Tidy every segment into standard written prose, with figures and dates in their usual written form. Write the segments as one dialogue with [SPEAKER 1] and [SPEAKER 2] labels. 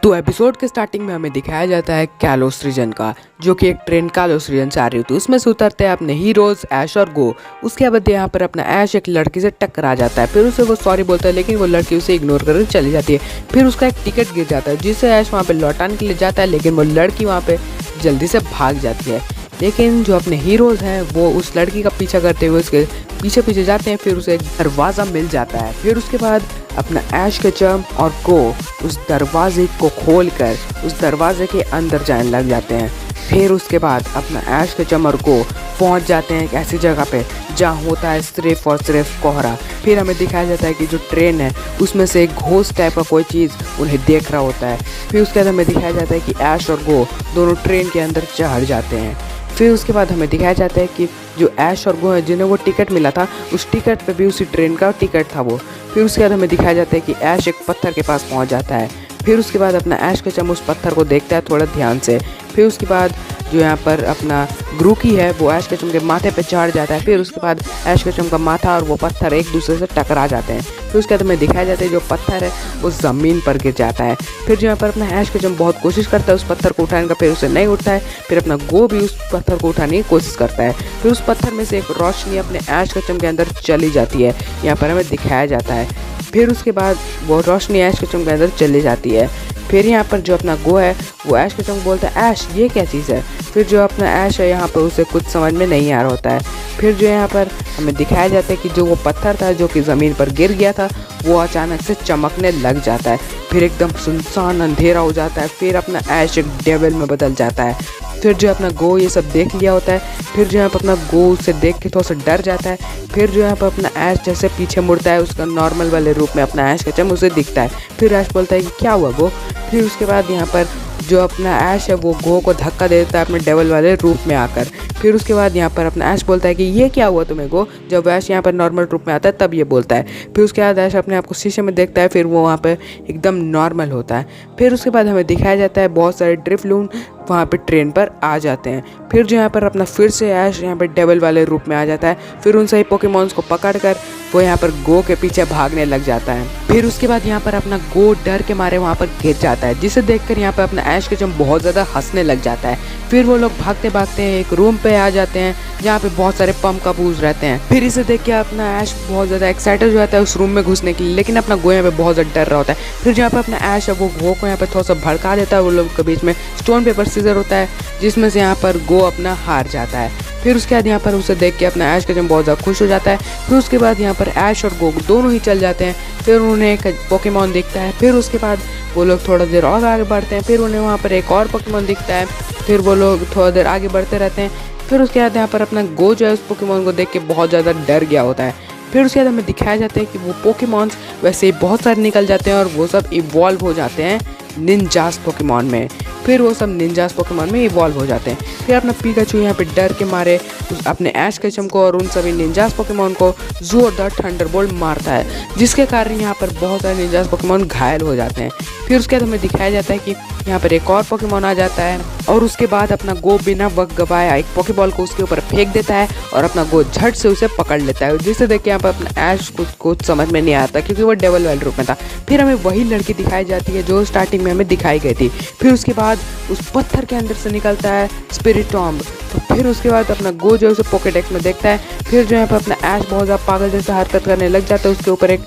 [SPEAKER 1] तो एपिसोड के स्टार्टिंग में हमें दिखाया जाता है कैलोस रीजन का, जो कि एक ट्रेन कैलोस रीजन से आ रही होती है। उसमें से उतरते हैं अपने हीरोज ऐश और गो। उसके बाद यहाँ पर अपना ऐश एक लड़की से टकरा जाता है, फिर उसे वो सॉरी बोलता है, लेकिन वो लड़की उसे इग्नोर करके चली जाती है। फिर उसका एक टिकट गिर जाता है जिसे ऐश वहाँ पे लौटाने के लिए जाता है, लेकिन वो लड़की वहाँ पे जल्दी से भाग जाती है। लेकिन जो अपने हीरोज़ हैं वो उस लड़की का पीछा करते हुए उसके पीछे पीछे जाते हैं। फिर उसे एक दरवाज़ा मिल जाता है। फिर उसके बाद अपना ऐश केचम और गो उस दरवाजे को खोलकर उस दरवाजे के अंदर जाने लग जाते हैं। फिर उसके बाद अपना ऐश केचम और गो पहुंच जाते हैं एक ऐसी जगह पे जहाँ होता है सिर्फ और सिर्फ कोहरा। फिर हमें दिखाया जाता है कि जो ट्रेन है उसमें से एक घोस्ट टाइप का कोई चीज़ उन्हें देख रहा होता है। फिर उसके बाद हमें दिखाया जाता है कि ऐश और गो दोनों ट्रेन के अंदर चढ़ जाते हैं। फिर उसके बाद हमें दिखाया जाता है कि जो ऐश और गो है जिन्हें वो टिकट मिला था, उस टिकट पे भी उसी ट्रेन का टिकट था वो। फिर उसके बाद हमें दिखाया जाता है कि ऐश एक पत्थर के पास पहुंच जाता है। फिर उसके बाद अपना ऐश केचम उस पत्थर को देखता है थोड़ा ध्यान से। फिर उसके बाद जो यहाँ पर अपना ग्रूकी है वो ऐश केचम के माथे पे चढ़ जाता है। फिर उसके बाद ऐश केचम का माथा और वो पत्थर एक दूसरे से टकरा जाते हैं। फिर उसके बाद हमें दिखाया जाता है जो पत्थर है वो ज़मीन पर गिर जाता है। फिर जो यहाँ पर अपना ऐश केचम बहुत कोशिश करता है उस पत्थर को उठाने का, फिर उसे नहीं उठता है। फिर अपना गो भी उस पत्थर को उठाने की कोशिश करता है। फिर उस पत्थर में से एक रोशनी अपने ऐश केचम के अंदर चली जाती है, यहाँ पर हमें दिखाया जाता है। फिर उसके बाद वो रोशनी ऐश केचम के अंदर चली जाती है। फिर यहाँ पर जो अपना गो है वो ऐश केचम को बोलता है ऐश ये क्या चीज़ है। फिर जो अपना ऐश है यहाँ पर उसे कुछ समझ में नहीं आ रहा होता है। फिर जो यहाँ पर हमें दिखाया जाता है कि जो वो पत्थर था जो कि ज़मीन पर गिर गया था वो अचानक से चमकने लग जाता है। फिर एकदम सुनसान अंधेरा हो जाता है। फिर अपना ऐश एक डेविल में बदल जाता है। फिर जो अपना गो ये सब देख लिया होता है। फिर जो यहाँ पर अपना गो उसे देख के थोड़ा सा डर जाता है। फिर जो यहाँ पर अपना ऐश जैसे पीछे मुड़ता है उसका नॉर्मल वाले रूप में अपना ऐश केचम उसे दिखता है। फिर ऐश बोलता है कि क्या हुआ गो। फिर उसके बाद यहाँ पर जो अपना ऐश है वो गो को धक्का दे देता है अपने डेविल वाले रूप में आकर। फिर उसके बाद यहाँ पर अपना ऐश बोलता है कि ये क्या हुआ तुम्हें गो। जब ऐश यहाँ पर नॉर्मल रूप में आता है तब ये बोलता है। फिर उसके बाद ऐश अपने आप को शीशे में देखता है। फिर वो वहाँ पर एकदम नॉर्मल होता है। फिर उसके बाद हमें दिखाया जाता है बहुत सारे ड्रिफ्टलून वहाँ पे ट्रेन पर आ जाते हैं। फिर जो यहाँ पर अपना फिर से ऐश यहाँ पर डेविल वाले रूप में आ जाता है। फिर उन सही पोकेमॉन्स को पकड़कर वो यहाँ पर गो के पीछे भागने लग जाता है। फिर उसके बाद यहाँ पर अपना गो डर के मारे वहाँ पर गिर जाता है, जिसे देखकर यहाँ पर अपना ऐश केचम बहुत ज़्यादा हंसने लग जाता है। फिर वो लोग भागते भागते एक रूम पे आ जाते हैं जहाँ पे बहुत सारे पम्प का बूज रहते हैं। फिर इसे देख के अपना ऐश बहुत ज़्यादा एक्साइटेड हो जाता है उस रूम में घुसने के लिए, लेकिन अपना गो यहाँ पे बहुत ज़्यादा डर रहा होता है। फिर जहाँ पे अपना ऐश है वो गो को यहाँ पे थोड़ा सा भड़का देता है। वो लोग के बीच में स्टोन पेपर सीजर होता है जिसमें से यहाँ पर गो अपना हार जाता है। फिर उसके बाद यहाँ पर उसे देख के अपना ऐश केचम बहुत ज़्यादा खुश हो जाता है। फिर उसके बाद यहाँ पर ऐश और गो दोनों ही चल जाते हैं। फिर उन्हें एक पोकेमॉन दिखता है। फिर उसके बाद वो लोग थोड़ा देर और आगे बढ़ते हैं। फिर उन्हें वहाँ पर एक और पोकेमॉन दिखता है। फिर वो लोग थोड़ा देर आगे बढ़ते रहते हैं। फिर उसके बाद यहाँ पर अपना गो जो है उस पोकेमॉन को देख के बहुत ज़्यादा डर गया होता है। फिर उसके बाद हमें दिखाया जाता है कि वो पोकेमॉन्स वैसे ही बहुत सारे निकल जाते हैं और वो सब इवॉल्व हो जाते हैं निंजास पोकेमॉन में। फिर वो सब निंजास पोकेमॉन में इवॉल्व हो जाते हैं। फिर अपना पिकाचू यहाँ पे डर के मारे अपने ऐश केचम को और उन सभी निंजास पोकेमॉन को जोरदार थंडरबोल्ट मारता है, जिसके कारण यहाँ पर बहुत सारे निंजास पोकेमॉन घायल हो जाते हैं। फिर उसके बाद हमें दिखाया जाता है कि यहाँ पर एक और पोकेमॉन आ जाता है और उसके बाद अपना गो बिना वक्त गवाए एक पोकेबॉल को उसके ऊपर फेंक देता है और अपना गो झट से उसे पकड़ लेता है, जिसे देख के यहाँ पर अपना ऐश कुछ समझ में नहीं आता क्योंकि वो डेविल वाले रूप में था। फिर हमें वही लड़की दिखाई जाती है जो स्टार्टिंग में हमें दिखाई गई थी। फिर उसके बाद उस पत्थर के अंदर से निकलता है स्पिरिट टॉम्ब। तो फिर उसके बाद अपना गो जो है उसे पॉकेटेक्स में देखता है। फिर जो यहाँ पर अपना ऐश बहुत ज़्यादा पागल जैसा हरकत करने लग जाता है, उसके ऊपर एक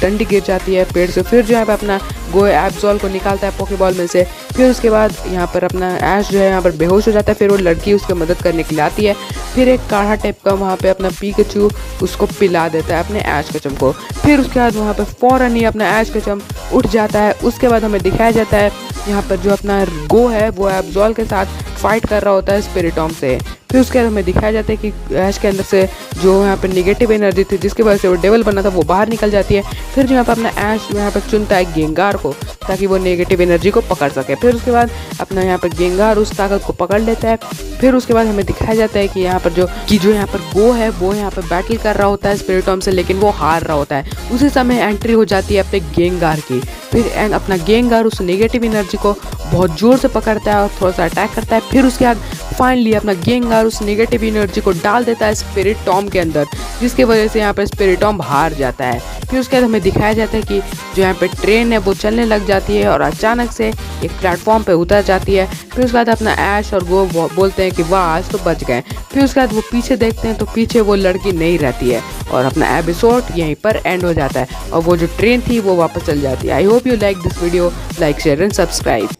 [SPEAKER 1] डंडी गिर जाती है पेड़ से। फिर जो यहाँ पर अपना गो एब्जॉल को निकालता है पोकेबॉल में से। फिर उसके बाद यहाँ पर अपना ऐश जो है यहाँ पर बेहोश हो जाता है। फिर वो लड़की उसकी मदद करने के लिए आती है। फिर एक काढ़ा टाइप का वहाँ पे अपना पिकाचू उसको पिला देता है अपने ऐश केचम को। फिर उसके बाद वहाँ पे फ़ौरन ही अपना ऐश केचम उठ जाता है। उसके बाद हमें दिखाया जाता है यहाँ पर जो अपना गो है वो एब्जॉल के साथ फाइट कर रहा होता है स्पिरिटॉम से। फिर उसके बाद हमें दिखाया जाता है कि ऐश के अंदर से जो यहाँ पे नेगेटिव एनर्जी थी जिसकी वजह से वो डेविल बना था वो बाहर निकल जाती है। फिर जो यहाँ पर अपना ऐश यहाँ पर चुनता है गेंगार को ताकि वो नेगेटिव एनर्जी को पकड़ सके। फिर उसके बाद अपना यहाँ पर गेंगार उस ताकत को पकड़ लेता है। फिर उसके बाद हमें दिखाया जाता है कि यहाँ पर जो यहाँ पर गो है वो यहाँ पर बैटल कर रहा होता है स्पिरिटॉम से, लेकिन वो हार रहा होता है। उसी समय एंट्री हो जाती है अपने गेंगार की। फिर अपना गेंगार उस नेगेटिव एनर्जी को बहुत ज़ोर से पकड़ता है और थोड़ा सा अटैक करता है। फिर उसके बाद फाइनली अपना गेंगार उस नेगेटिव एनर्जी को डाल देता है स्पिरिट टॉम के अंदर, जिसकी वजह से यहाँ पर स्पिरिट टॉम हार जाता है। फिर उसके बाद हमें दिखाया जाता है कि जो यहाँ पे ट्रेन है वो चलने लग जाती है और अचानक से एक प्लेटफॉर्म पे उतर जाती है। फिर उसके बाद अपना ऐश और गो बोलते हैं कि वाह आज तो बच गए। फिर उसके बाद वो पीछे देखते हैं तो पीछे वो लड़की नहीं रहती है और अपना एपिसोड यहीं पर एंड हो जाता है और वो जो ट्रेन थी वो वापस चल जाती है। I hope you like this video, like share and subscribe.